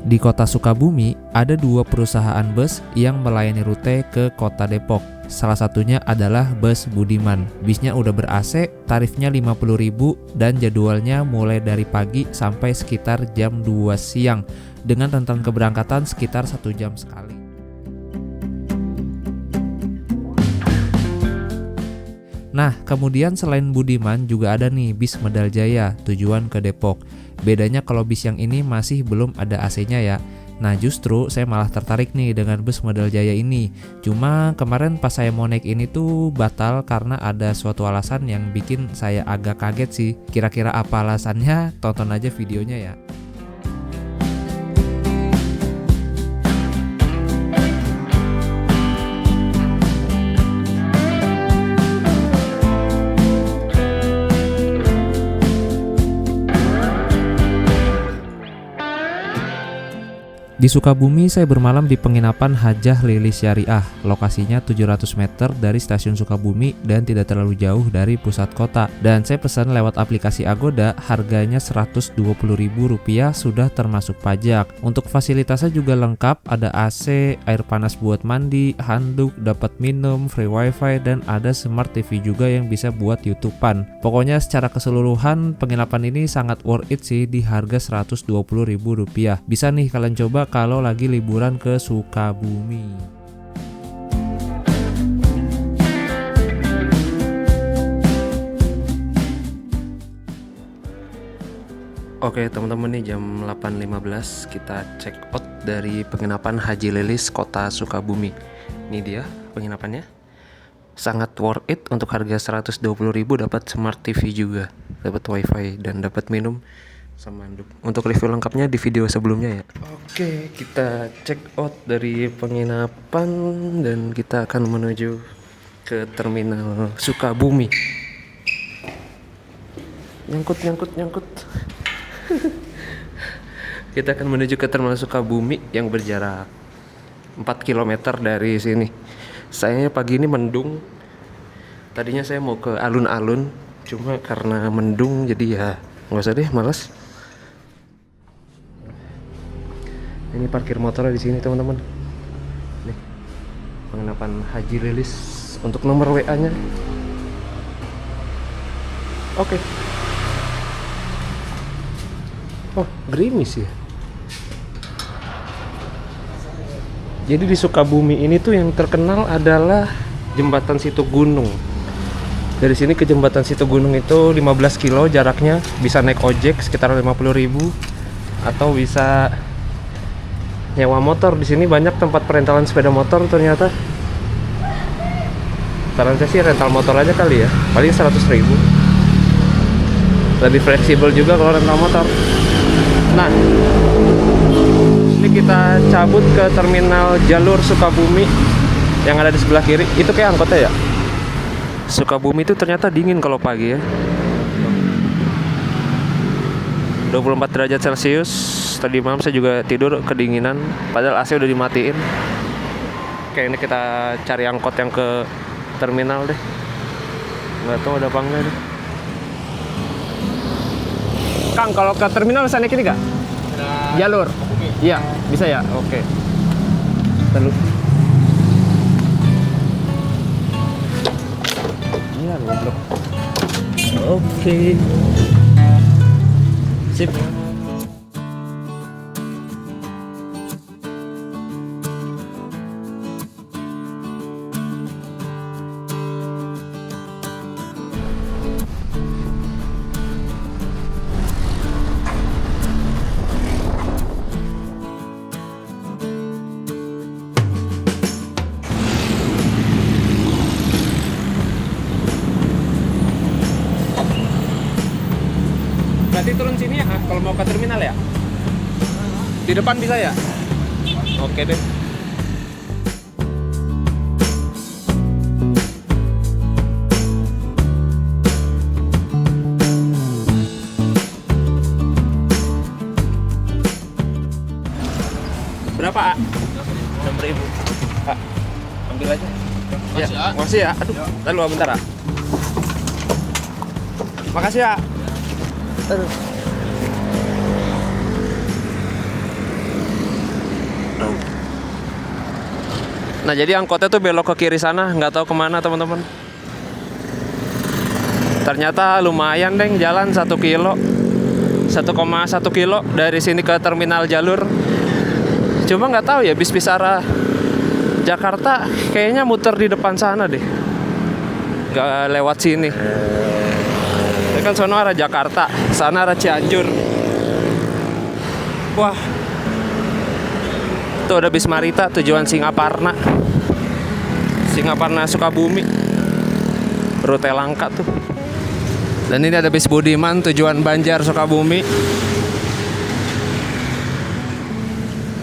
Di kota Sukabumi, ada dua perusahaan bus yang melayani rute ke kota Depok. Salah satunya adalah Bus Budiman. Bisnya udah ber-AC, tarifnya 50.000 dan jadwalnya mulai dari pagi sampai sekitar jam 2 siang dengan rentang keberangkatan sekitar 1 jam sekali. Nah, kemudian selain Budiman juga ada nih bis Medal Jaya tujuan ke Depok. Bedanya kalau bis yang ini masih belum ada AC-nya ya. Nah, justru saya malah tertarik nih dengan bus Medal Jaya ini. Cuma kemarin pas saya mau naik ini tuh batal karena ada suatu alasan yang bikin saya agak kaget sih. Kira-kira apa alasannya? Tonton aja videonya ya. Di Sukabumi saya bermalam di penginapan Hajah Lilis Syariah. Lokasinya 700 meter dari stasiun Sukabumi dan tidak terlalu jauh dari pusat kota. Dan saya pesan lewat aplikasi Agoda, harganya Rp120.000 sudah termasuk pajak. Untuk fasilitasnya juga lengkap, ada AC, air panas buat mandi, handuk, dapat minum, free wifi, dan ada smart TV juga yang bisa buat YouTubean. Pokoknya secara keseluruhan penginapan ini sangat worth it sih di harga Rp120.000. Bisa nih kalian coba kalau lagi liburan ke Sukabumi. Oke teman-teman, nih jam 8.15 kita check out dari penginapan Haji Lilis Kota Sukabumi. Ini dia penginapannya. Sangat worth it untuk harga Rp120.000, dapat smart TV juga, dapat wifi dan dapat minum sama handuk. Untuk review lengkapnya di video sebelumnya ya. Oke, kita check out dari penginapan dan kita akan menuju ke terminal Sukabumi. Nyangkut. Kita akan menuju ke terminal Sukabumi yang berjarak 4 km dari sini. Sayangnya pagi ini mendung. Tadinya saya mau ke alun-alun, cuma karena mendung jadi ya nggak usah deh, malas. Ini parkir motornya di sini teman-teman. Nih, penginapan Haji Lilis. Untuk nomor WA-nya. Oke. Oh, gerimis ya. Jadi di Sukabumi ini tuh yang terkenal adalah jembatan Situ Gunung. Dari sini ke jembatan Situ Gunung itu 15 kilo jaraknya. Bisa naik ojek sekitar 50.000 atau bisa nyewa motor. Di sini banyak tempat perentalan sepeda motor ternyata. Saran saya sih rental motor aja kali ya, paling 100.000. Lebih fleksibel juga kalau rental motor. Nah, ini kita cabut ke terminal jalur Sukabumi yang ada di sebelah kiri. Itu kayak angkotnya ya. Sukabumi itu ternyata dingin kalau pagi ya. 24 derajat Celcius. Tadi malam saya juga tidur kedinginan, padahal AC udah dimatiin. Oke, ini kita cari angkot yang ke terminal deh. Nggak tahu ada apa enggak deh. Kang, kalau ke terminal bisa naik ini nggak? Jalur? Iya, bisa ya? Oke. Terus. Iya, goblok. Oke. Sip. Berarti turun sini ya kalau mau ke terminal ya? Di depan bisa ya? Oke deh. Berapa, A? 6.000. A, ambil aja. Ya, makasih ya. Aduh, lalu bentar, A. Makasih ya. Aduh. Nah jadi angkotnya tuh belok ke kiri sana, nggak tahu kemana teman-teman. Ternyata lumayan deng, jalan 1 kilo, 1,1 kilo dari sini ke terminal jalur. Cuma nggak tahu ya, bis-bis arah Jakarta kayaknya muter di depan sana deh, nggak lewat sini. Ini kan sono arah Jakarta, sana arah Cianjur. Wah, tuh ada bis Marita tujuan Singaparna Sukabumi, rute langka tuh. Dan ini ada bis Budiman tujuan Banjar Sukabumi.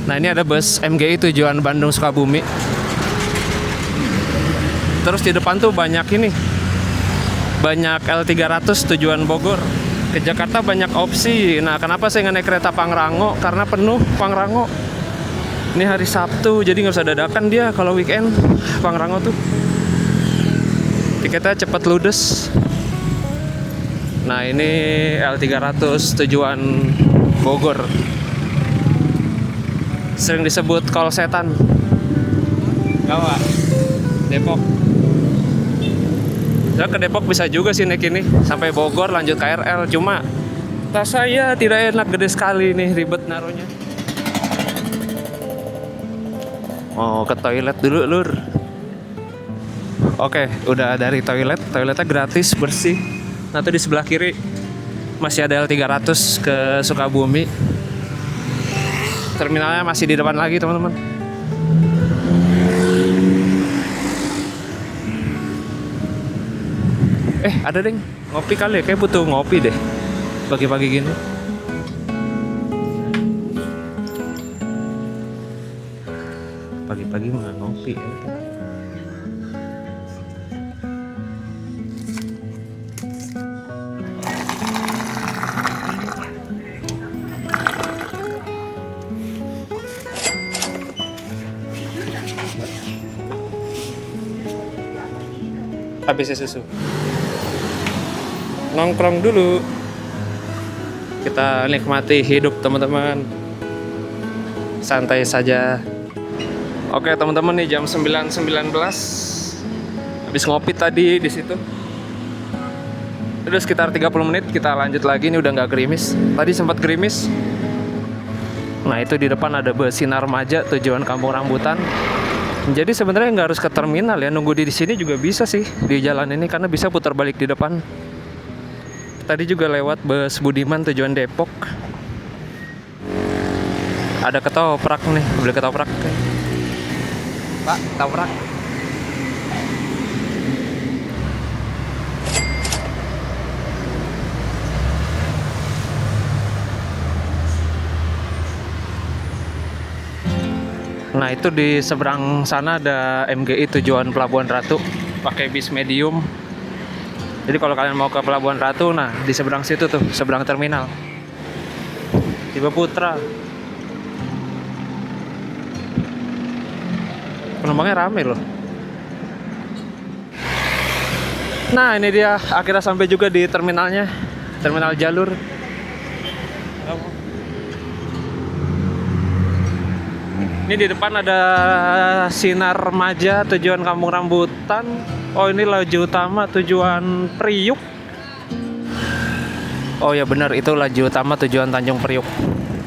Nah ini ada bus MGI tujuan Bandung Sukabumi. Terus di depan tuh banyak ini, banyak L300 tujuan Bogor. Ke Jakarta banyak opsi. Nah kenapa saya nggak naik kereta Pangrango? Karena penuh Pangrango. Ini hari Sabtu, jadi nggak usah dadakan dia kalau weekend. Pangrango tuh tiketnya cepet ludes. Nah ini L300 tujuan Bogor, sering disebut kol setan. Jawa, Depok. Ya ke Depok bisa juga sih naik ini sampai Bogor lanjut KRL. Cuma tas saya tidak enak, gede sekali nih, ribet naruhnya. Oh ke toilet dulu lur. Oke, udah dari toilet. Toiletnya gratis, bersih. Nah tuh di sebelah kiri masih ada L300 ke Sukabumi. Terminalnya masih di depan lagi teman-teman. Ada deng, ngopi kali ya, kayak butuh ngopi deh pagi-pagi gini. Pagi-pagi mah ngopi ya. Habisnya susu, nongkrong dulu, kita nikmati hidup teman-teman, santai saja. Oke teman-teman, nih jam 9.19, habis ngopi tadi di situ. Udah sekitar 30 menit kita lanjut lagi. Ini udah nggak gerimis, tadi sempat gerimis. Nah itu di depan ada bus Sinar Maja tujuan Kampung Rambutan. Jadi sebenarnya nggak harus ke terminal ya, nunggu di sini juga bisa sih di jalan ini karena bisa putar balik di depan. Tadi juga lewat bus Budiman tujuan Depok. Ada ketoprak nih, beli ketoprak. Pak, ketoprak. Nah itu di seberang sana ada MGI tujuan Pelabuhan Ratu, pakai bis medium. Jadi kalau kalian mau ke Pelabuhan Ratu, nah di seberang situ tuh, seberang terminal. Tiba Putra. Penumpangnya rame loh. Nah ini dia, akhirnya sampai juga di terminalnya, terminal jalur. Ini di depan ada Sinar Maja tujuan Kampung Rambutan. Oh ini laju utama tujuan Priuk. Oh ya benar, itu laju utama tujuan Tanjung Priuk.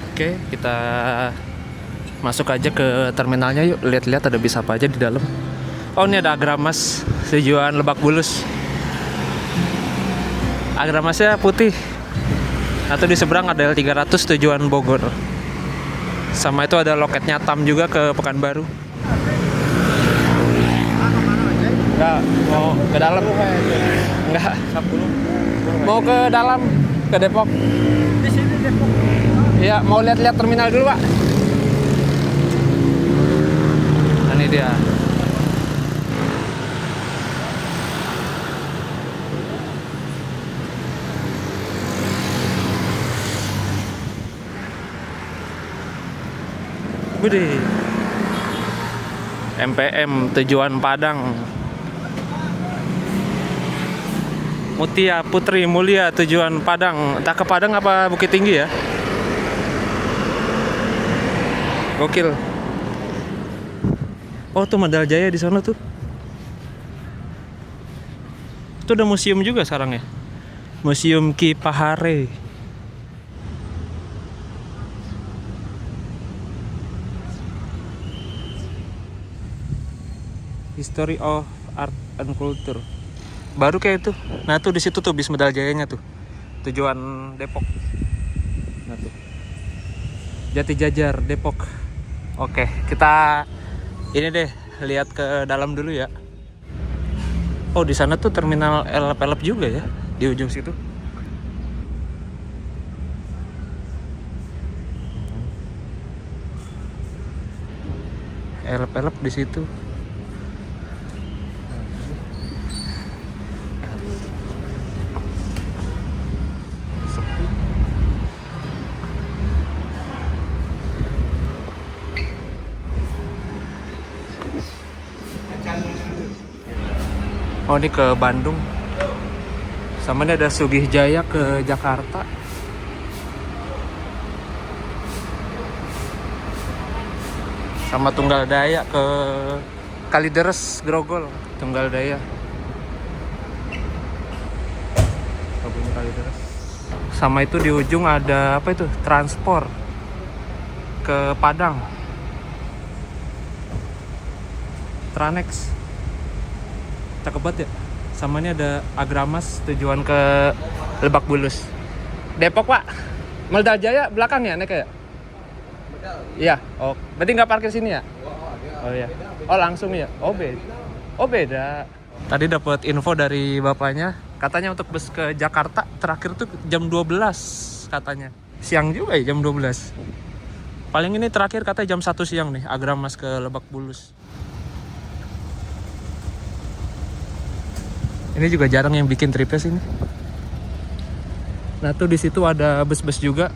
Oke, kita masuk aja ke terminalnya yuk. Lihat-lihat ada bis apa aja di dalam. Oh ini ada Agramas tujuan Lebak Bulus. Agramasnya putih. Atau di seberang ada L300 tujuan Bogor. Sama itu ada loketnya TAM juga ke Pekanbaru. Enggak, mau ke dalam. Enggak, mau ke dalam, ke Depok. Di sini Depok. Iya, mau lihat-lihat terminal dulu, Pak. Nah, ini dia. Gede. MPM tujuan Padang. Mutia Putri Mulia tujuan Padang. Entah ke Padang apa Bukit Tinggi ya. Gokil. Oh tuh Medal Jaya di sana tuh. Itu ada museum juga sekarang ya. Museum Ki Pahare. History of Art and Culture. Baru kayak itu. Nah tuh di situ tuh bis Medal Jayanya tuh. Tujuan Depok. Nah tuh. Jati Jajar Depok. Oke, kita ini deh lihat ke dalam dulu ya. Oh di sana tuh terminal elep-elep juga ya di ujung situ. Elep-elep di situ. Oh ini ke Bandung. Sama ini ada Sugih Jaya ke Jakarta. Sama Tunggal Daya ke Kalideres Grogol. Tunggal Daya. Kabupaten Kalideres. Sama itu di ujung ada apa itu? Transport ke Padang. Tranex. Cakep banget ya. Sama ini ada Agramas tujuan ke Lebak Bulus. Depok Pak. Medal Jaya belakang ya naik ya? Iya. Oh, berarti nggak parkir sini ya? Oh iya. Oh langsung ya? Oh beda. Oh beda. Tadi dapat info dari bapaknya, katanya untuk bus ke Jakarta terakhir tuh jam 12 katanya. Siang juga ya jam 12. Paling ini terakhir katanya jam 1 siang nih, Agramas ke Lebak Bulus. Ini juga jarang yang bikin tripnya sini. Nah tuh di situ ada bus-bus juga.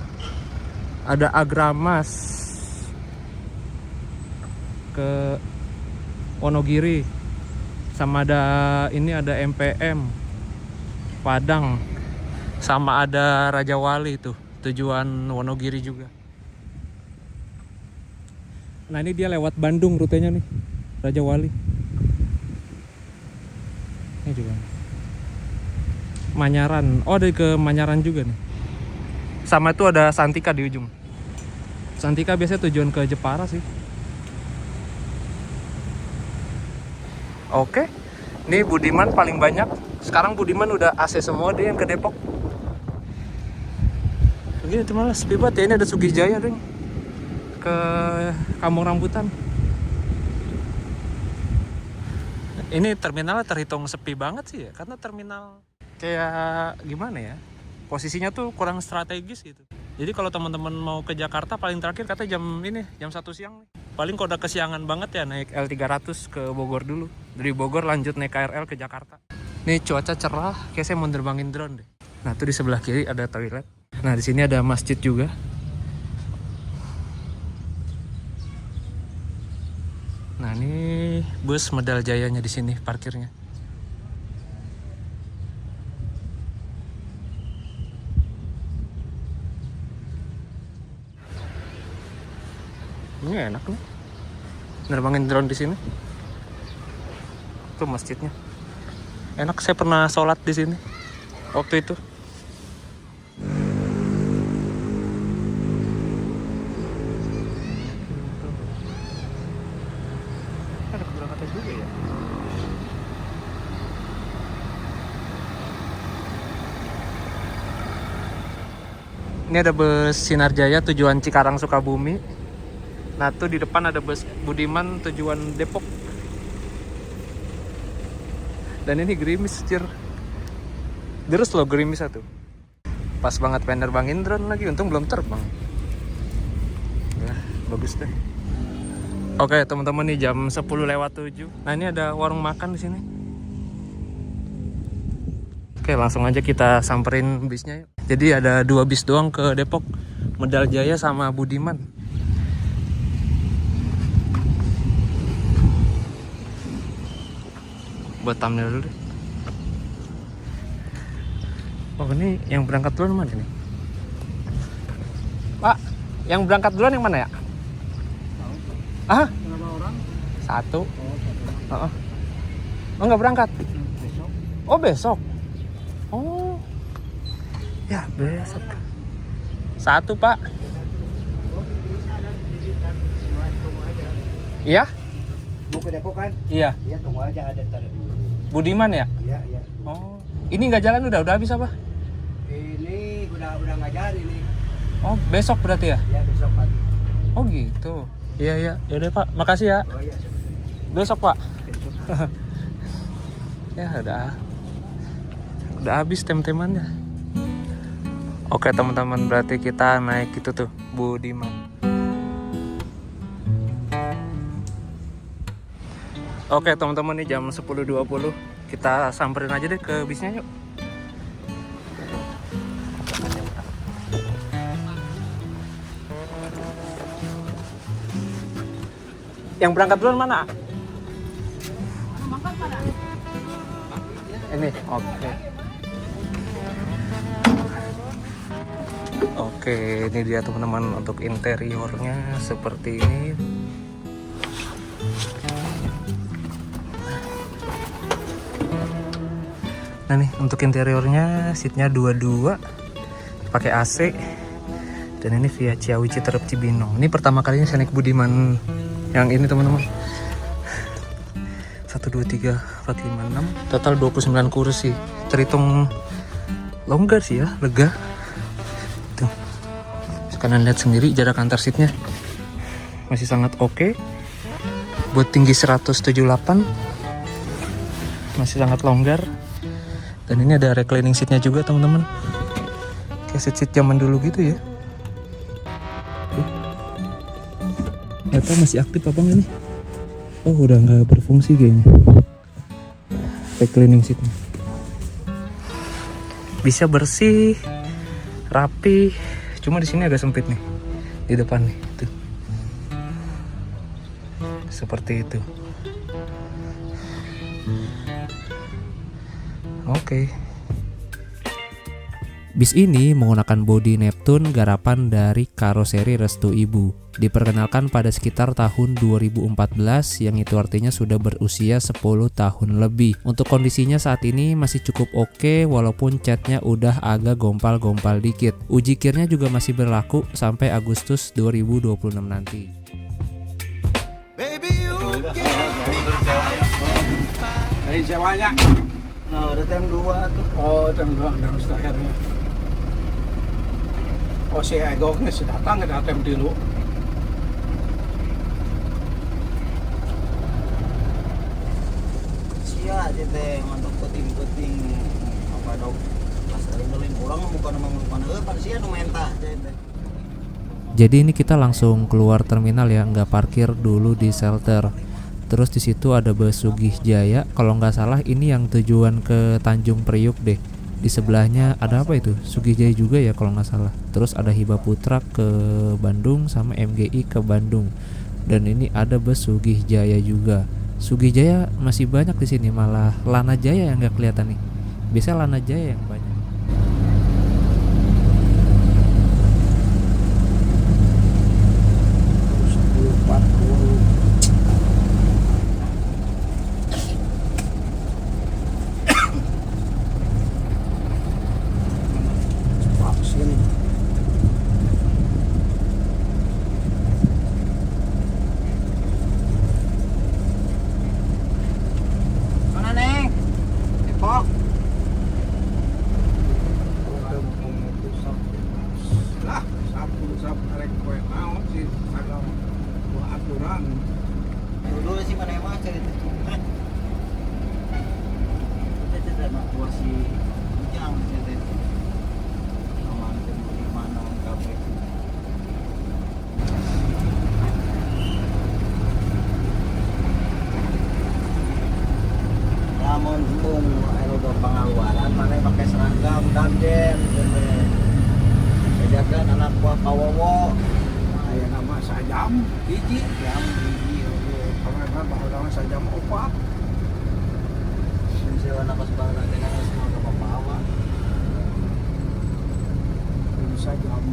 Ada Agramas ke Wonogiri. Sama ada ini ada MPM Padang. Sama ada Raja Wali tuh tujuan Wonogiri juga. Nah ini dia lewat Bandung rutenya nih, Raja Wali. Ini juga Manyaran. Oh ada ke Manyaran juga nih. Sama itu ada Santika di ujung. Santika biasanya tujuan ke Jepara sih. Oke. Ini Budiman paling banyak. Sekarang Budiman udah AC semua deh yang ke Depok. Begini tuh malah sepi banget ya. Ini ada Sugih Jaya deh. Ke Kampung Rambutan. Ini terminalnya terhitung sepi banget sih ya. Karena terminal kayak gimana ya, posisinya tuh kurang strategis gitu. Jadi kalau teman-teman mau ke Jakarta paling terakhir katanya jam 1 siang nih. Paling kalau udah kesiangan banget ya naik L300 ke Bogor dulu. Dari Bogor lanjut naik KRL ke Jakarta. Nih cuaca cerah, kayak saya mau nerbangin drone deh. Nah tuh di sebelah kiri ada toilet. Nah di sini ada masjid juga. Nah ini bus Medal Jayanya di sini parkirnya. Ini enak nih, nerbangin drone di sini. Tuh masjidnya, enak. Saya pernah sholat di sini waktu itu. Ada keberangkatan juga ya. Ini ada bus Sinar Jaya tujuan Cikarang Sukabumi. Nah tuh di depan ada bus Budiman tujuan Depok. Dan ini gerimis cir. Terus loh gerimis satu. Pas banget pengen nerbangin drone lagi, untung belum terbang. Ya, bagus deh. Oke teman-teman nih jam 10:07. Nah ini ada warung makan di sini. Oke langsung aja kita samperin bisnya yuk. Jadi ada 2 bis doang ke Depok, Medal Jaya sama Budiman. Buat thumbnail dulu deh. Oh ini yang berangkat duluan mana nih? Pak, yang berangkat duluan yang mana ya? Ah? Berapa orang? Satu. Heeh. Oh, nggak berangkat? Besok. Oh, besok. Oh. Ya, besok. Satu, Pak. Iya? Mau ke Depok kan? Iya. Iya, tunggu aja ada ntar. Budiman ya? Iya, iya. Oh. Ini nggak jalan udah habis apa? Ini udah ngajar ini. Oh, besok berarti ya? Ya besok pagi. Oh, gitu. Iya, iya. Yaudah, Pak. Makasih ya. Oh iya. Besok, Pak. Besok. Ya, udah habis tem-temannya. Oke, teman-teman, berarti kita naik itu tuh, Budiman. Oke, teman-teman, nih jam 10.20. Kita samperin aja deh ke bisnya yuk. Yang berangkat duluan mana? Ini, oke. Oke, ini dia teman-teman untuk interiornya seperti ini. Nah nih untuk interiornya seatnya 22, pakai AC, dan ini via Ciawi Citerep Cibinong. Ini pertama kalinya saya naik Budiman yang ini teman-teman. 1, 2, 3, 4, 5, 6 total 29 kursi. Terhitung longgar sih ya, lega. Tuh. Kalian lihat sendiri jarak antar seatnya masih sangat oke. Buat tinggi 178 masih sangat longgar. Dan ini ada reclining seatnya juga teman-teman. Kayak seat-seat zaman dulu gitu ya. Nggak tahu masih aktif apa nggak nih? Oh, udah nggak berfungsi kayaknya. Reclining seatnya. Bisa bersih, rapi. Cuma di sini agak sempit nih, di depan nih. Tuh. Seperti itu. Oke. Bis ini menggunakan bodi Neptune garapan dari karoseri Restu Ibu. Diperkenalkan pada sekitar tahun 2014, yang itu artinya sudah berusia 10 tahun lebih. Untuk kondisinya saat ini masih cukup oke, walaupun catnya udah agak gompal-gompal dikit. Uji kirnya juga masih berlaku sampai Agustus 2026 nanti. Dari sewanya. Nah, udah tem 2 tuh. Oh, tem 2 udah terakhirnya. Oh, si Egoknya si datang ke tem dulu. Sia aja teh, mantap puting-puting apa dong. Pas ring-ring pulang bukan mana pada sia nu menta teh. Jadi ini kita langsung keluar terminal ya, nggak parkir dulu di shelter. Terus di situ ada bus Sugih Jaya, kalau nggak salah ini yang tujuan ke Tanjung Priuk deh. Di sebelahnya ada apa itu? Sugih Jaya juga ya kalau nggak salah. Terus ada Hiba Putra ke Bandung sama MGI ke Bandung. Dan ini ada bus Sugih Jaya juga. Sugih Jaya masih banyak di sini, malah Lana Jaya yang nggak kelihatan nih. Biasanya Lana Jaya yang banyak. Pengaluaran mana pakai seragam danjen jajakan anak buah kawowo aya nama sajam hiji karena bahwa nama sajam opat sewa nama sebarang dengan semua ke bapak sajam.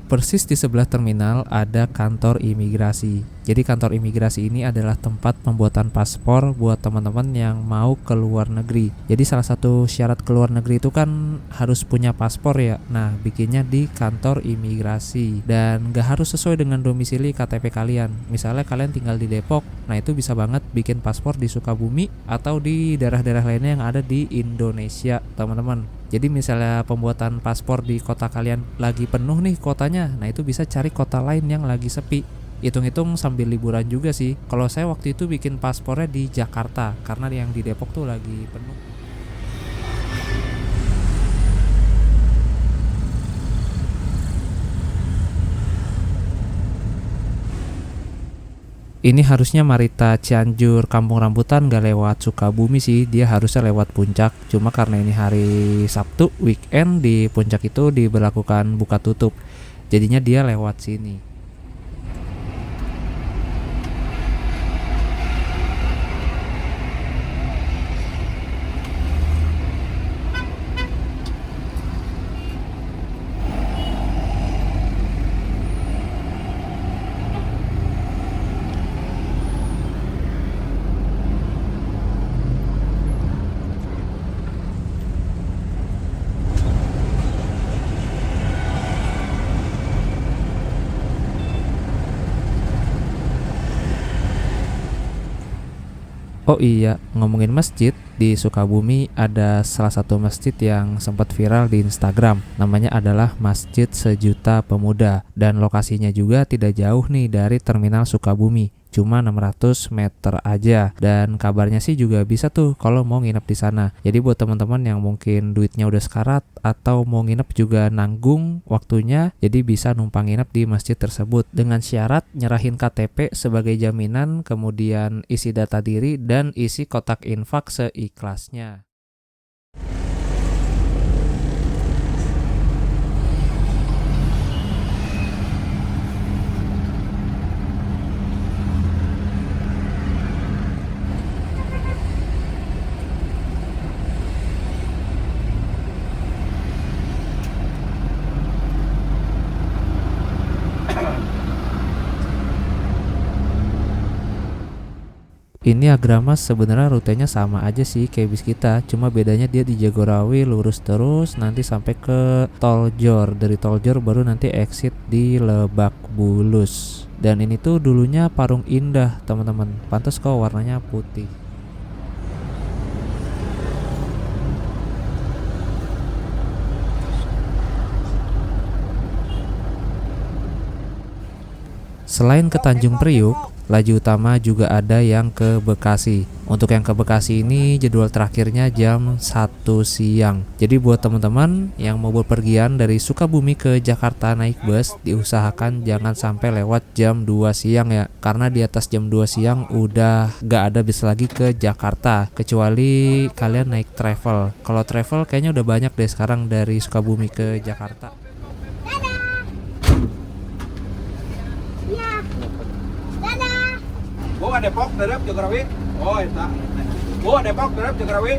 Persis di sebelah terminal ada kantor imigrasi. Jadi kantor imigrasi ini adalah tempat pembuatan paspor buat teman-teman yang mau ke luar negeri. Jadi salah satu syarat ke luar negeri itu kan harus punya paspor ya. Nah, bikinnya di kantor imigrasi. Dan gak harus sesuai dengan domisili KTP kalian. Misalnya kalian tinggal di Depok, nah itu bisa banget bikin paspor di Sukabumi atau di daerah-daerah lainnya yang ada di Indonesia, teman-teman. Jadi misalnya pembuatan paspor di kota kalian lagi penuh nih kotanya, nah itu bisa cari kota lain yang lagi sepi. Hitung-hitung sambil liburan juga sih. Kalau saya waktu itu bikin paspornya di Jakarta, karena yang di Depok tuh lagi penuh. Ini harusnya Marita Cianjur Kampung Rambutan gak lewat Sukabumi sih, dia harusnya lewat Puncak. Cuma karena ini hari Sabtu, weekend, di Puncak itu diberlakukan buka tutup, jadinya dia lewat sini. Oh iya, ngomongin masjid, di Sukabumi ada salah satu masjid yang sempat viral di Instagram. Namanya adalah Masjid Sejuta Pemuda, dan lokasinya juga tidak jauh nih dari terminal Sukabumi. Cuma 600 meter aja, dan kabarnya sih juga bisa tuh kalau mau nginep di sana. Jadi buat teman-teman yang mungkin duitnya udah sekarat atau mau nginep juga nanggung waktunya, jadi bisa numpang nginep di masjid tersebut dengan syarat nyerahin KTP sebagai jaminan, kemudian isi data diri dan isi kotak infak seikhlasnya. Ini Agramas sebenarnya rutenya sama aja sih kayak bis kita, cuma bedanya dia di Jagorawi lurus terus nanti sampai ke Tol Jor. Dari Tol Jor baru nanti exit di Lebak Bulus. Dan ini tuh dulunya Parung Indah, teman-teman. Pantas kok warnanya putih. Selain ke Tanjung Priuk, laju utama juga ada yang ke Bekasi. Untuk yang ke Bekasi ini jadwal terakhirnya jam 1 siang. Jadi buat teman-teman yang mau berpergian dari Sukabumi ke Jakarta naik bus, diusahakan jangan sampai lewat jam 2 siang ya. Karena di atas jam 2 siang udah gak ada bis lagi ke Jakarta, kecuali kalian naik travel. Kalau travel kayaknya udah banyak deh sekarang dari Sukabumi ke Jakarta. Gua Depok, Darap, Jagorawi. Oh, eta. Gua Depok, Darap, Jagorawi.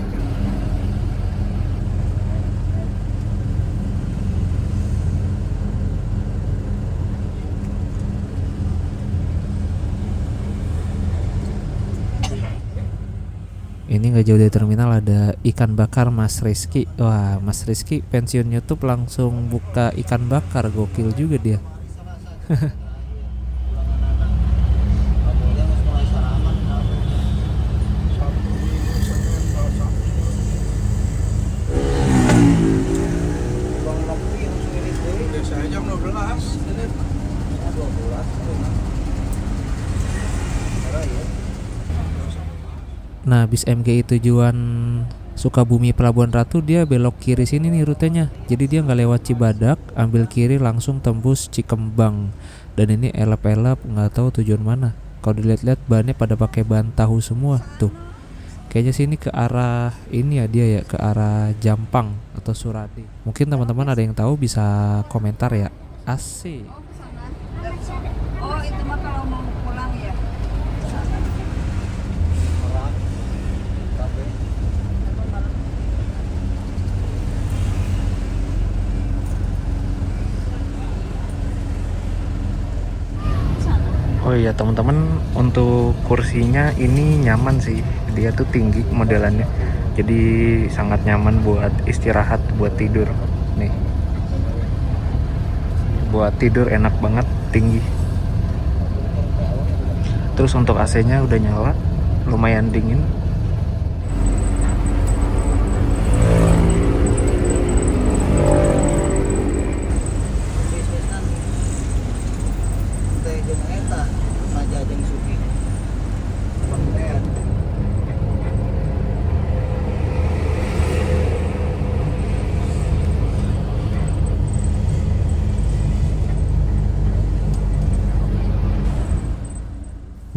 Ini gak jauh dari terminal ada ikan bakar Mas Rizky. Wah, Mas Rizky pensiun YouTube langsung buka ikan bakar, gokil juga dia. Biasanya jam 12. Nah, bis MGI tujuan Sukabumi Pelabuhan Ratu dia belok kiri sini nih rutenya. Jadi dia nggak lewat Cibadak, ambil kiri langsung tembus Cikembang. Dan ini elep-elep nggak tahu tujuan mana. Kalau dilihat-lihat bannya pada pakai ban tahu semua tuh. Kayaknya sini ke arah ini ya dia ya, ke arah Jampang atau Suradi. Mungkin teman-teman ada yang tahu bisa komentar ya. Asik. Oh, itu mah kalau mau pulang ya. Oh iya teman-teman, untuk kursinya ini nyaman sih. Dia tuh tinggi modelannya. Jadi sangat nyaman buat istirahat, buat tidur. Nih. Buat tidur enak banget, tinggi. Terus untuk AC-nya udah nyala, lumayan dingin. Teh jeung eta Raja jeung Suki. Pantean.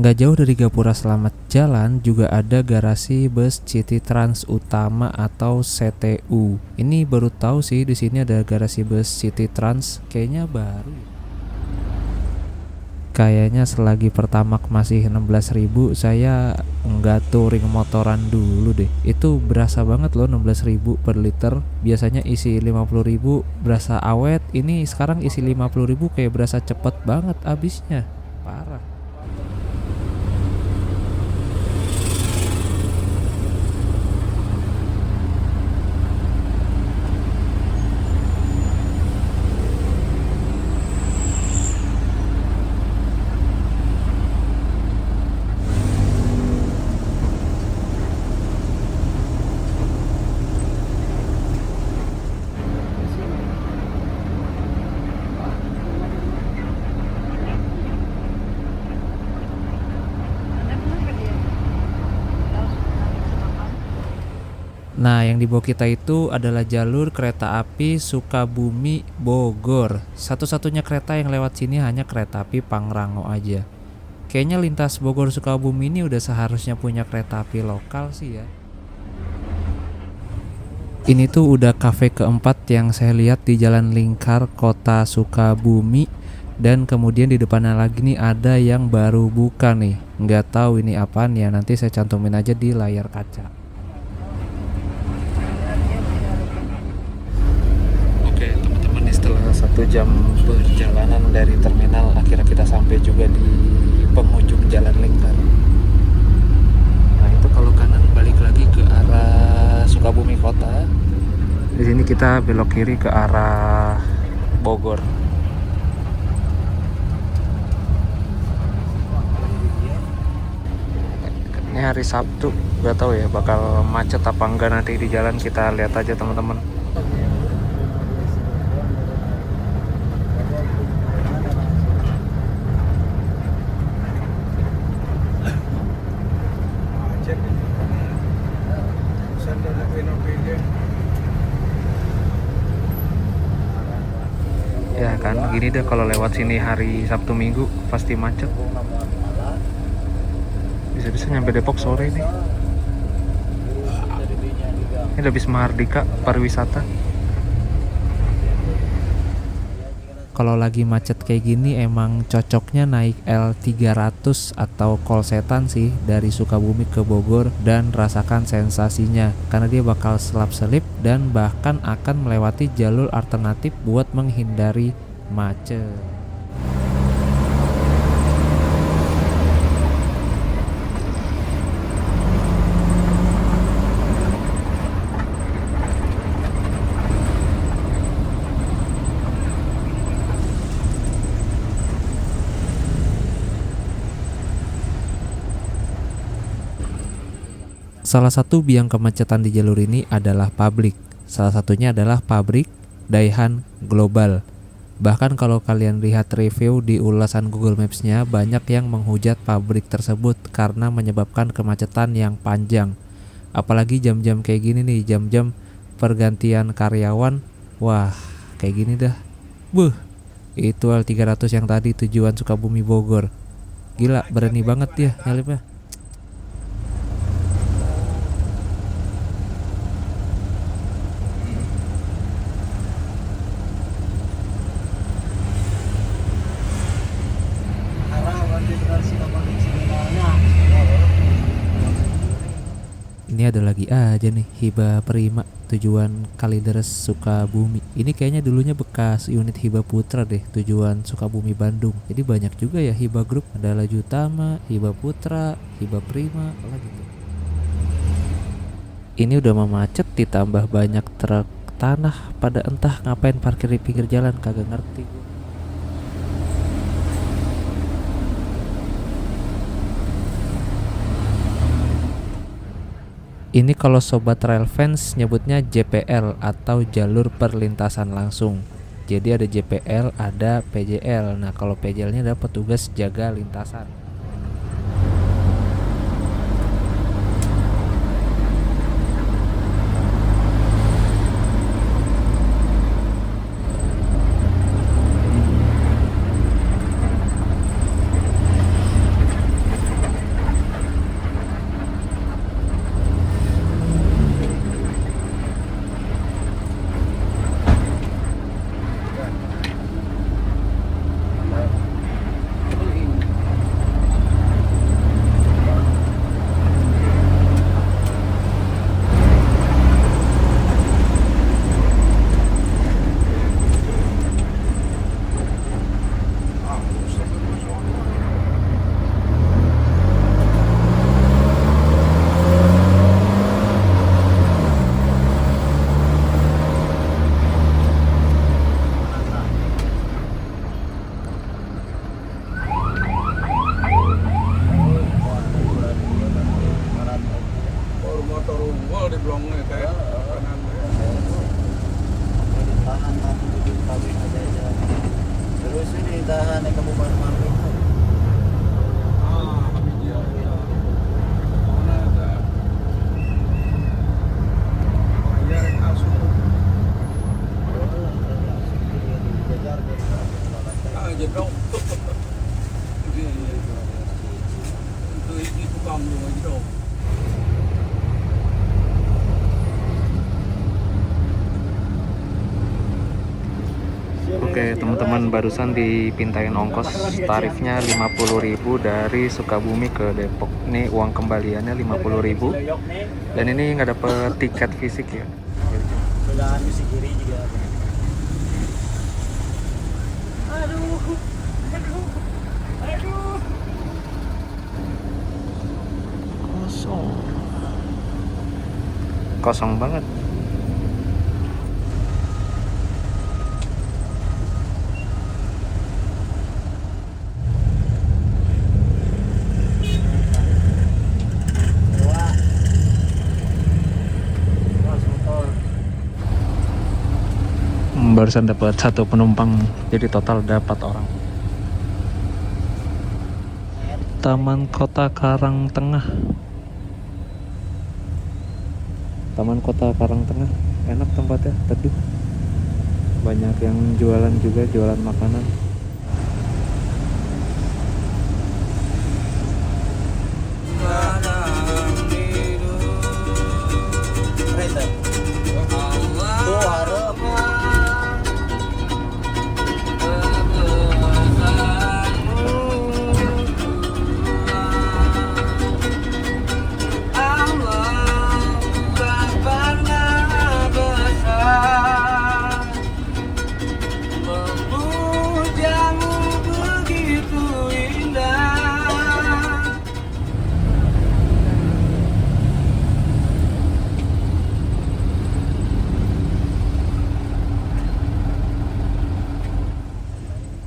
Nggak jauh dari Gapura Selamat Jalan juga ada garasi bus City Trans Utama atau CTU. Ini baru tahu sih di sini ada garasi bus City Trans, kayaknya baru. Kayaknya selagi Pertamax masih 16.000 saya nggak touring motoran dulu deh. Itu berasa banget loh 16.000 per liter. Biasanya isi 50.000 berasa awet, ini sekarang isi 50.000 kayak berasa cepet banget abisnya. Parah. Nah, yang dibawa kita itu adalah jalur kereta api Sukabumi Bogor. Satu-satunya kereta yang lewat sini hanya kereta api Pangrango aja. Kayaknya lintas Bogor Sukabumi ini udah seharusnya punya kereta api lokal sih ya. Ini tuh udah kafe keempat yang saya lihat di Jalan Lingkar Kota Sukabumi. Dan kemudian di depannya lagi nih ada yang baru buka nih. Nggak tahu ini apaan ya, nanti saya cantumin aja di layar kaca. Oke teman-teman, setelah 1 jam perjalanan dari terminal, akhirnya kita sampai juga di penghujung Jalan Lingkar. Nah itu kalau kanan balik lagi ke arah Sukabumi Kota. Di sini kita belok kiri ke arah Bogor. Ini hari Sabtu, gak tahu ya bakal macet apa enggak nanti di jalan, kita lihat aja teman-teman. Ya kan, gini deh kalau lewat sini hari Sabtu Minggu pasti macet. Bisa-bisa nyampe Depok sore nih. Ini udah bis Mahardika pariwisata. Kalau lagi macet kayak gini emang cocoknya naik L300 atau Kolsetan sih dari Sukabumi ke Bogor dan rasakan sensasinya karena dia bakal selap-selip dan bahkan akan melewati jalur alternatif buat menghindari macet. Salah satu biang kemacetan di jalur ini adalah pabrik. Salah satunya adalah pabrik Daihan Global. Bahkan kalau kalian lihat review di ulasan Google Maps-nya, banyak yang menghujat pabrik tersebut karena menyebabkan kemacetan yang panjang. Apalagi jam-jam kayak gini nih, jam-jam pergantian karyawan. Wah, kayak gini dah. Itu L300 yang tadi tujuan Sukabumi Bogor. Gila, berani banget dia nyalipnya. Ini Ini ada lagi aja nih, Hiba Prima tujuan Kalideres Sukabumi. Ini kayaknya dulunya bekas unit Hiba Putra deh, tujuan Sukabumi Bandung. Jadi banyak juga ya Hiba Group, ada Laju Utama, Hiba Putra, Hiba Prima, apa gitu. Ini udah mau macet ditambah banyak truk tanah pada entah ngapain parkir di pinggir jalan, kagak ngerti gua. Ini kalau sobat trail fans nyebutnya JPL atau jalur perlintasan langsung. Jadi ada JPL, ada PJL. Nah, kalau PJL-nya ada petugas jaga lintasan. Terus ini tahan ke Kabupaten Maluku. Oke teman-teman, barusan dipintain ongkos, tarifnya 50.000 dari Sukabumi ke Depok. Ini uang kembaliannya 50.000 dan ini nggak dapet tiket fisik ya. Sebelahan di kiri juga. Kosong banget. Barusan dapat 1 penumpang, jadi total dapat orang. Taman Kota Karangtengah. Taman Kota Karangtengah, enak tempatnya, teduh. Banyak yang jualan juga, jualan makanan.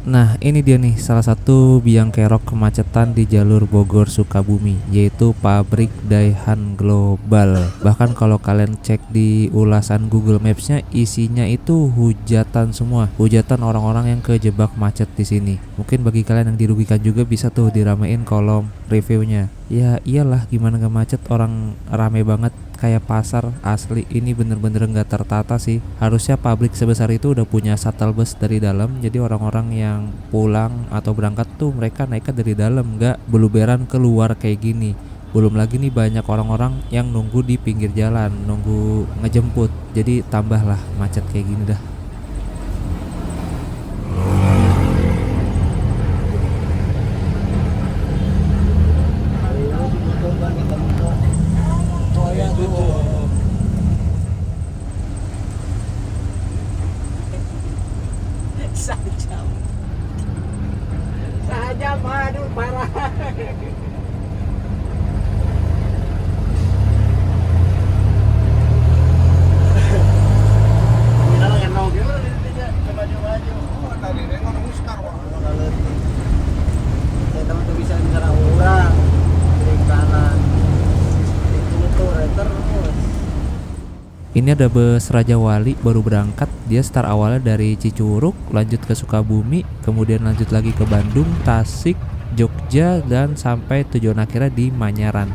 Nah, ini dia nih salah satu biang kerok kemacetan di jalur Bogor Sukabumi, yaitu pabrik Daihan Global. Bahkan kalau kalian cek di ulasan Google Maps-nya, isinya itu hujatan semua, hujatan orang-orang yang kejebak macet di sini. Mungkin bagi kalian yang dirugikan juga bisa tuh diramein kolom reviewnya. Ya iyalah, gimana gak macet, orang rame banget kayak pasar asli. Ini bener-bener nggak tertata sih. Harusnya pabrik sebesar itu udah punya shuttle bus dari dalam, jadi orang-orang yang pulang atau berangkat tuh mereka naiknya dari dalam, nggak beluberan keluar kayak gini. Belum lagi nih banyak orang-orang yang nunggu di pinggir jalan, nunggu ngejemput, jadi tambahlah macet kayak gini dah. Kita lagi nong gitu maju-maju. Oh, tadi dia ngomong Oscar wah. Saya teman bisa bicara orang kiri kanan. Itu tuh terus. Ini ada bus Raja Wali baru berangkat. Dia start awalnya dari Cicurug, lanjut ke Sukabumi, kemudian lanjut lagi ke Bandung, Tasik, Jogja, dan sampai tujuan akhirnya di Manyaran.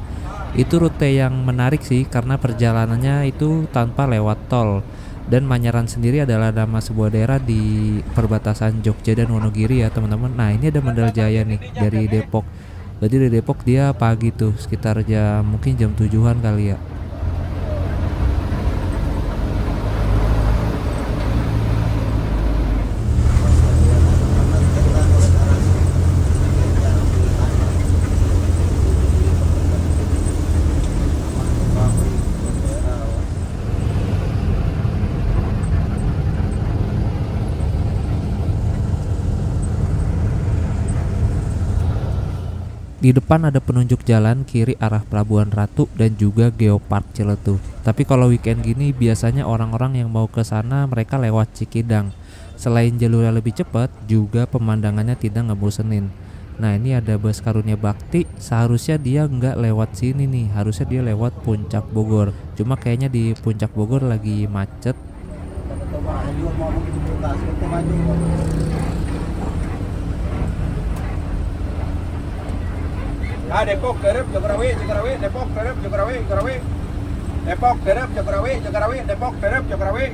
Itu rute yang menarik sih karena perjalanannya itu tanpa lewat tol. Dan Manyaran sendiri adalah nama sebuah daerah di perbatasan Jogja dan Wonogiri ya teman-teman. Nah ini ada Mandal Jaya nih dari Depok. Berarti dari Depok dia pagi tuh sekitar mungkin jam 7-an kali ya. Di depan ada penunjuk jalan kiri arah Pelabuhan Ratu dan juga Geopark Ciletuh. Tapi kalau weekend gini biasanya orang-orang yang mau ke sana mereka lewat Cikidang. Selain jalurnya lebih cepat, juga pemandangannya tidak ngebosenin. Nah ini ada bus Karunia Bakti, seharusnya dia nggak lewat sini nih, harusnya dia lewat Puncak Bogor. Cuma kayaknya di Puncak Bogor lagi macet. Depok Garep Jagorawi Depok Garep Jagorawi Depok Garep Jagorawi Depok Garep Jagorawi.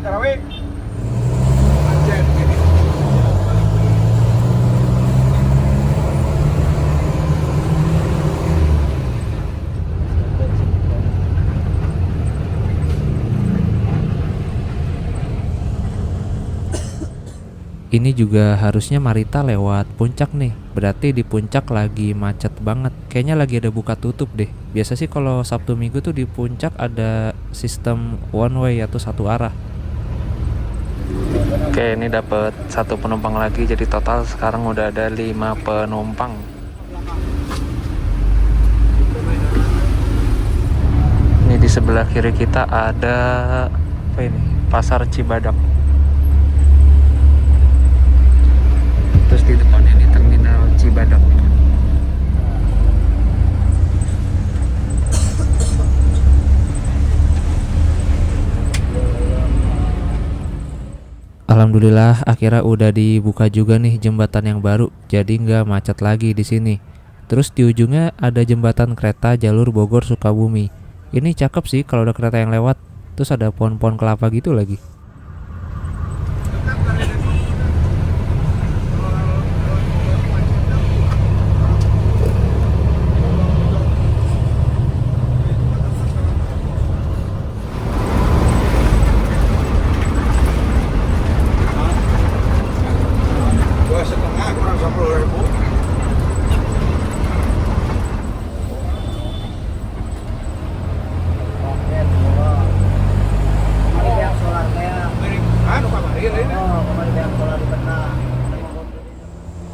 Ini juga harusnya Marita lewat Puncak nih. Berarti di Puncak lagi macet banget. Kayaknya lagi ada buka tutup deh. Biasa sih kalau Sabtu Minggu tuh di Puncak ada sistem one way atau satu arah. Oke, ini dapat satu penumpang lagi, jadi total sekarang udah ada 5 penumpang. Ini di sebelah kiri kita ada apa ini? Pasar Cibadak. Terus di depannya ini terminal Cibadak. Alhamdulillah akhirnya udah dibuka juga nih jembatan yang baru, jadi nggak macet lagi di sini. Terus di ujungnya ada jembatan kereta jalur Bogor Sukabumi. Ini cakep sih kalau ada kereta yang lewat. Terus ada pohon-pohon kelapa gitu lagi.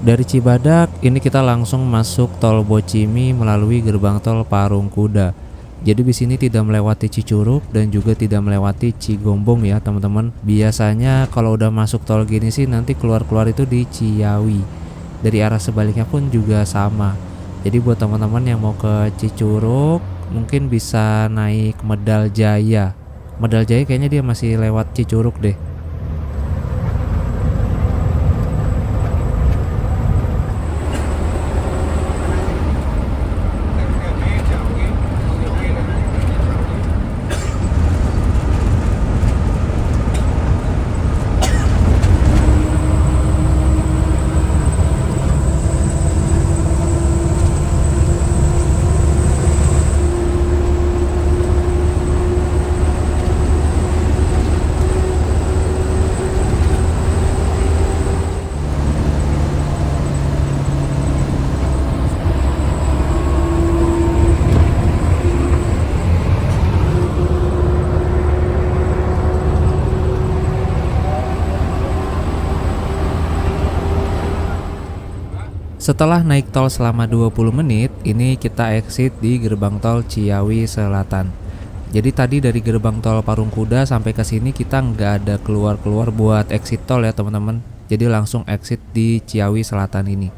Dari Cibadak ini kita langsung masuk tol Bocimi melalui gerbang tol Parung Kuda. Jadi di sini tidak melewati Cicurug dan juga tidak melewati Cigombong ya teman-teman. Biasanya kalau udah masuk tol gini sih nanti keluar-keluar itu di Ciawi. Dari arah sebaliknya pun juga sama. Jadi buat teman-teman yang mau ke Cicurug mungkin bisa naik Medal Jaya. Medal Jaya kayaknya dia masih lewat Cicurug deh. Setelah naik tol selama 20 menit, ini kita exit di gerbang tol Ciawi Selatan. Jadi tadi dari gerbang tol Parungkuda sampai ke sini kita nggak ada keluar-keluar buat exit tol ya teman-teman. Jadi langsung exit di Ciawi Selatan ini.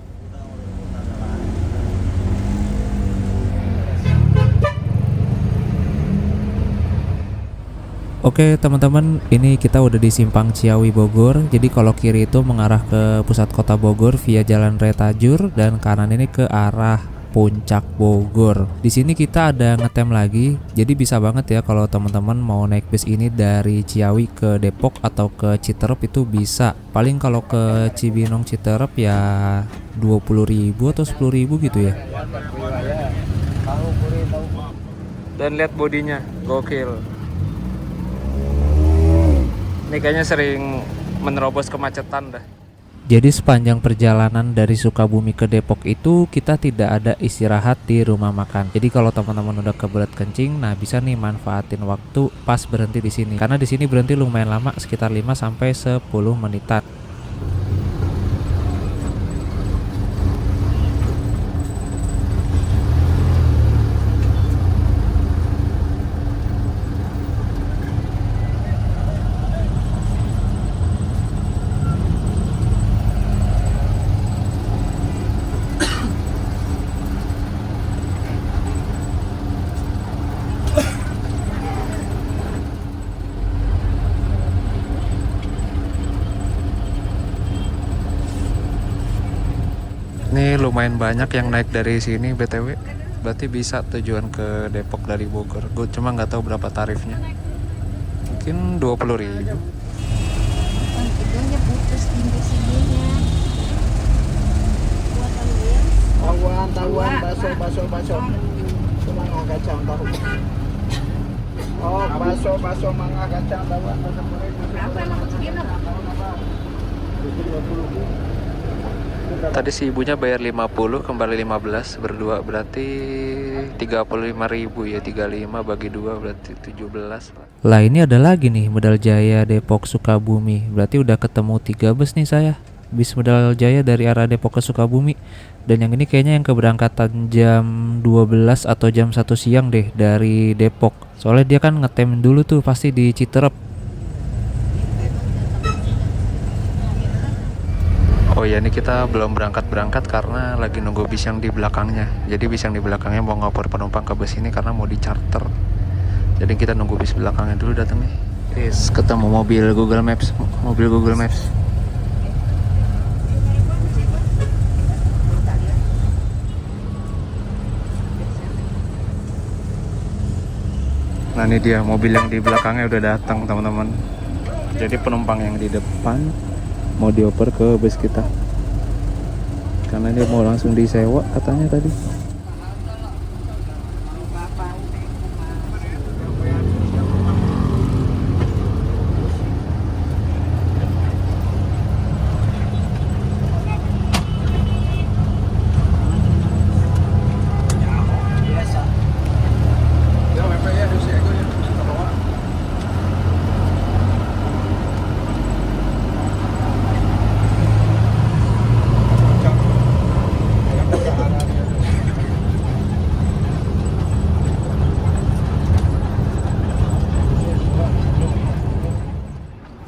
Oke teman-teman, ini kita udah di simpang Ciawi Bogor. Jadi kalau kiri itu mengarah ke pusat kota Bogor via Jalan Raya Tajur dan kanan ini ke arah Puncak Bogor. Di sini kita ada ngetem lagi. Jadi bisa banget ya kalau teman-teman mau naik bis ini dari Ciawi ke Depok atau ke Citerep itu bisa. Paling kalau ke Cibinong Citerep ya 20.000 atau 10.000 gitu ya. Dan lihat bodinya, gokil. Ini kayaknya sering menerobos kemacetan dah. Jadi sepanjang perjalanan dari Sukabumi ke Depok itu kita tidak ada istirahat di rumah makan. Jadi kalau teman-teman udah kebelet kencing, nah bisa nih manfaatin waktu pas berhenti di sini. Karena di sini berhenti lumayan lama, sekitar 5 sampai 10 menitan. Ini lumayan banyak yang naik dari sini BTW. Berarti bisa tujuan ke Depok dari Bogor. Gue cuma nggak tahu berapa tarifnya. Mungkin 20.000. Hidungnya putus di sininya. Buatan dia. Tahuan, baso, mangga kacang tahu. Oh, baso, mangga kacang tahuan, baso goreng. Berapa anak kecilnya? Tadi si ibunya bayar 50, kembali 15 berdua berarti 35.000 ya. 35 bagi 2 berarti 17. Lah ini ada lagi nih Medal Jaya Depok Sukabumi. Berarti udah ketemu 3 bus nih saya. Bis Medal Jaya dari arah Depok ke Sukabumi. Dan yang ini kayaknya yang keberangkatan jam 12 atau jam 1 siang deh dari Depok. Soalnya dia kan ngetem dulu tuh pasti di Citerep. Oh ya, ini kita belum berangkat karena lagi nunggu bis yang di belakangnya. Jadi bis yang di belakangnya mau ngopor penumpang ke bus ini karena mau di-charter. Jadi kita nunggu bis belakangnya dulu datang nih. Yes, ketemu mobil Google Maps. Nah ini dia mobil yang di belakangnya udah datang teman-teman. Jadi penumpang yang di depan mau dioper ke bus kita karena dia mau langsung disewa katanya tadi.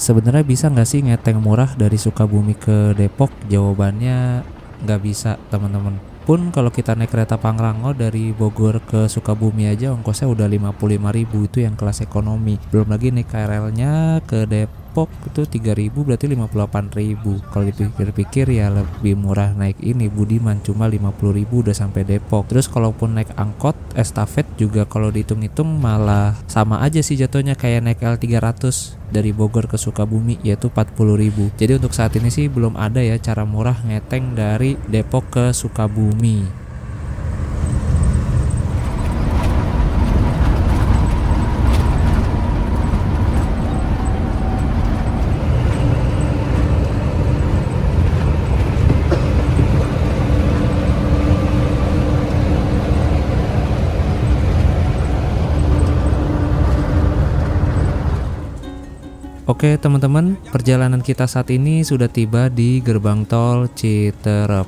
Sebenarnya bisa nggak sih ngeteng murah dari Sukabumi ke Depok? Jawabannya nggak bisa teman-teman. Pun kalau kita naik kereta Pangrango dari Bogor ke Sukabumi aja ongkosnya udah 55.000, itu yang kelas ekonomi. Belum lagi naik KRL-nya ke Depok itu 3.000 berarti 58.000. Kalau dipikir-pikir ya lebih murah naik ini Budiman, cuma 50.000 udah sampai Depok. Terus kalaupun naik angkot estafet juga kalau dihitung-hitung malah sama aja sih jatuhnya kayak naik L300 dari Bogor ke Sukabumi, yaitu 40.000. Jadi untuk saat ini sih belum ada ya cara murah ngeteng dari Depok ke Sukabumi. Oke teman-teman, perjalanan kita saat ini sudah tiba di gerbang tol Citerep.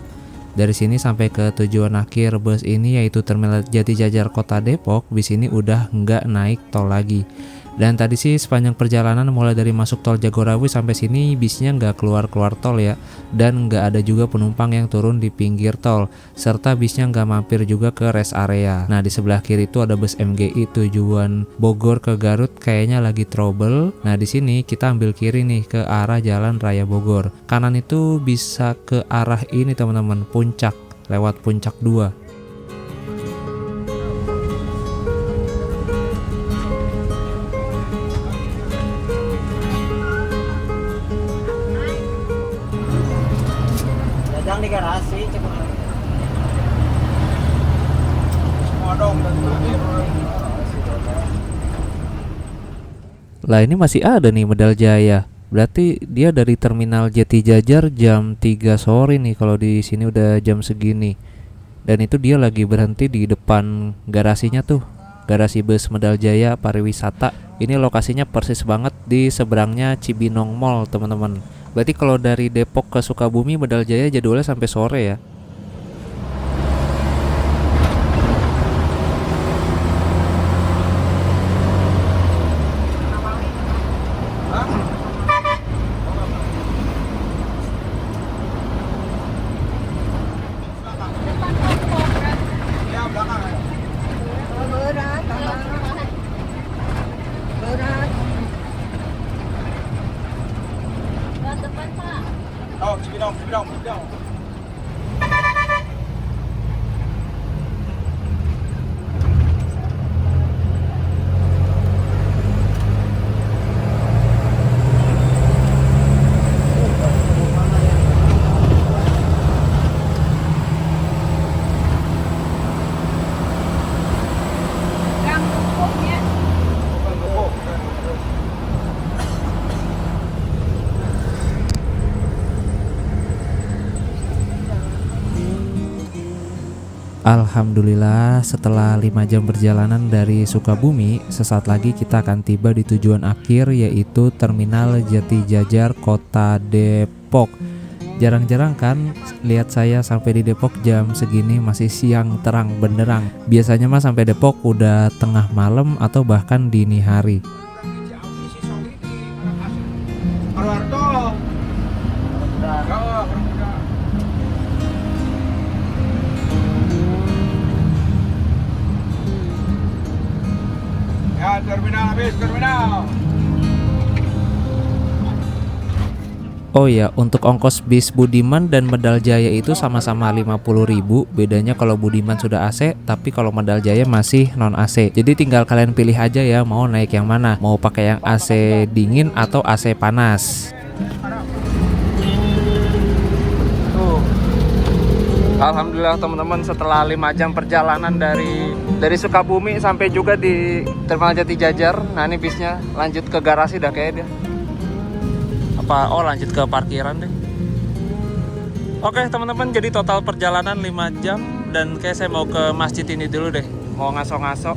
Dari sini sampai ke tujuan akhir bus ini yaitu Terminal Jati Jajar Kota Depok, bis ini udah nggak naik tol lagi. Dan tadi sih sepanjang perjalanan mulai dari masuk tol Jagorawi sampai sini bisnya nggak keluar tol ya, dan nggak ada juga penumpang yang turun di pinggir tol, serta bisnya nggak mampir juga ke rest area. Nah di sebelah kiri itu ada bus MGI tujuan Bogor ke Garut, kayaknya lagi trouble. Nah di sini kita ambil kiri nih ke arah Jalan Raya Bogor. Kanan itu bisa ke arah ini teman-teman, Puncak, lewat Puncak 2. Jajang di garasi coba. Semua dong dan Lah ini masih ada nih Medal Jaya. Berarti dia dari Terminal Jati Jajar jam 3 sore nih kalau di sini udah jam segini. Dan itu dia lagi berhenti di depan garasinya tuh. Garasi bus Medal Jaya Pariwisata. Ini lokasinya persis banget di seberangnya Cibinong Mall, teman-teman. Berarti kalau dari Depok ke Sukabumi Medal Jaya jadwalnya sampai sore ya. Berat, berat. Berat depan Pak. Oh, Cibinong. Gang Pupuknya. Alhamdulillah setelah 5 jam perjalanan dari Sukabumi, sesaat lagi kita akan tiba di tujuan akhir yaitu Terminal Jati Jajar Kota Depok. Jarang-jarang kan lihat saya sampai di Depok jam segini masih siang terang benderang. Biasanya mah sampai Depok udah tengah malam atau bahkan dini hari. Ya, terminal. Oh ya, untuk ongkos bis Budiman dan Medal Jaya itu sama-sama 50.000. Bedanya kalau Budiman sudah AC, tapi kalau Medal Jaya masih non AC. Jadi tinggal kalian pilih aja ya mau naik yang mana. Mau pakai yang AC dingin atau AC panas. Tuh. Alhamdulillah teman-teman, setelah 5 jam perjalanan dari Sukabumi sampai juga di Terminal Jati Jajar. Nah ini bisnya lanjut ke garasi dah kayak dia. Oh lanjut ke parkiran deh. Oke teman-teman, jadi total perjalanan 5 jam. Dan kayak saya mau ke masjid ini dulu deh, mau ngaso-ngaso.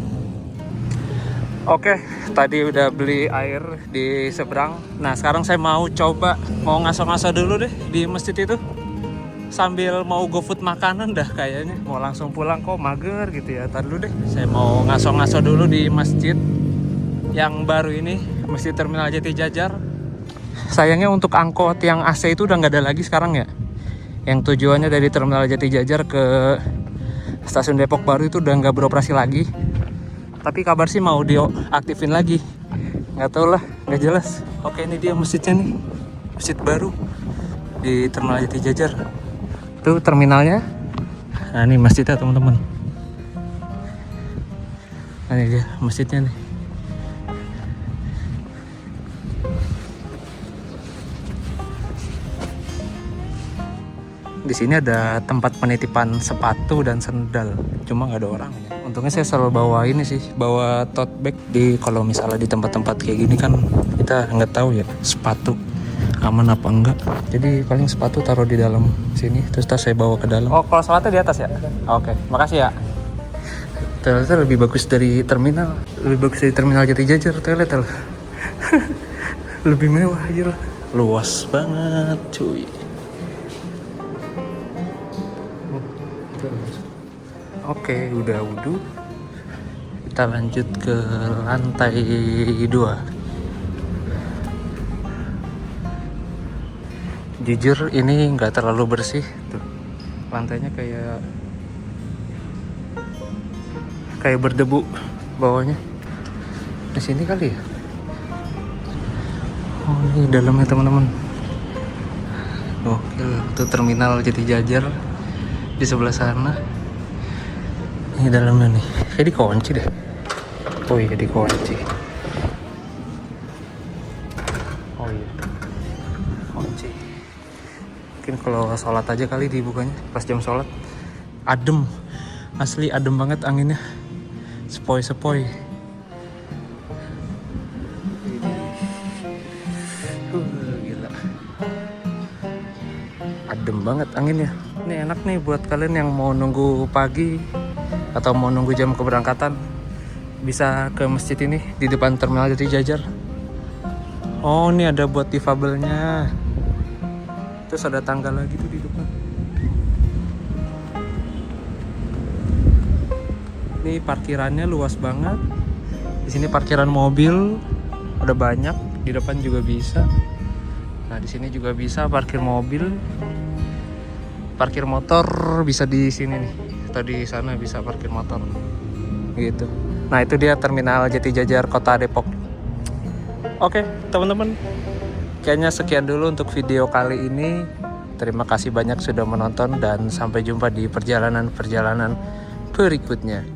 Oke, tadi udah beli air di seberang. Nah sekarang saya mau coba mau ngaso-ngaso dulu deh di masjid itu, sambil mau GoFood makanan dah kayaknya. Mau langsung pulang kok mager gitu ya. Ntar dulu deh, saya mau ngaso-ngaso dulu di masjid yang baru ini, Masjid Terminal Jati Jajar. Sayangnya untuk angkot yang AC itu udah nggak ada lagi sekarang ya. Yang tujuannya dari Terminal Jati Jajar ke Stasiun Depok Baru itu udah nggak beroperasi lagi. Tapi kabar sih mau diaktifin lagi. Nggak tahu lah, nggak jelas. Oke, ini dia masjidnya nih, masjid baru di Terminal Jati Jajar. Itu terminalnya. Nah ini masjidnya teman-teman. Nah ini dia masjidnya nih. Di sini ada tempat penitipan sepatu dan sendal, cuma nggak ada orangnya. Untungnya saya selalu bawa ini sih, bawa tote bag. Kalau misalnya di tempat-tempat kayak gini kan kita nggak tahu ya sepatu aman apa enggak. Jadi paling sepatu taruh di dalam sini, terus tas saya bawa ke dalam. Oh kalau sepatu di atas ya? Oke, makasih ya. Ternyata lebih bagus dari terminal, Jati Jajar toilet. Lebih mewah aja, luas banget cuy. Oke, udah wudhu. Kita lanjut ke lantai 2. Jujur ini nggak terlalu bersih tuh. Lantainya kayak berdebu bawahnya. Di sini kali ya. Oh, ini dalamnya teman-teman. Oke, itu terminal Jatijajar di sebelah sana. Ini dalamnya nih. Kayak dikunci deh. Oh iya, dikunci. Oh iya. Kunci. Mungkin kalau sholat aja kali dibukanya pas jam sholat. Adem. Asli adem banget anginnya. Sepoi-sepoi. Gila. Adem banget anginnya. Ini enak nih buat kalian yang mau nunggu pagi atau mau nunggu jam keberangkatan. Bisa ke masjid ini di depan terminal Jatijajar. Oh, ini ada buat difabelnya. Terus ada tangga lagi tuh di depan. Ini parkirannya luas banget. Di sini parkiran mobil ada banyak. Di depan juga bisa. Nah, di sini juga bisa parkir mobil. Parkir motor bisa di sini nih. Atau di sana bisa parkir motor. Gitu. Nah, itu dia terminal Jatijajar Kota Depok. Oke, teman-teman. Kayaknya sekian dulu untuk video kali ini. Terima kasih banyak sudah menonton dan sampai jumpa di perjalanan-perjalanan berikutnya.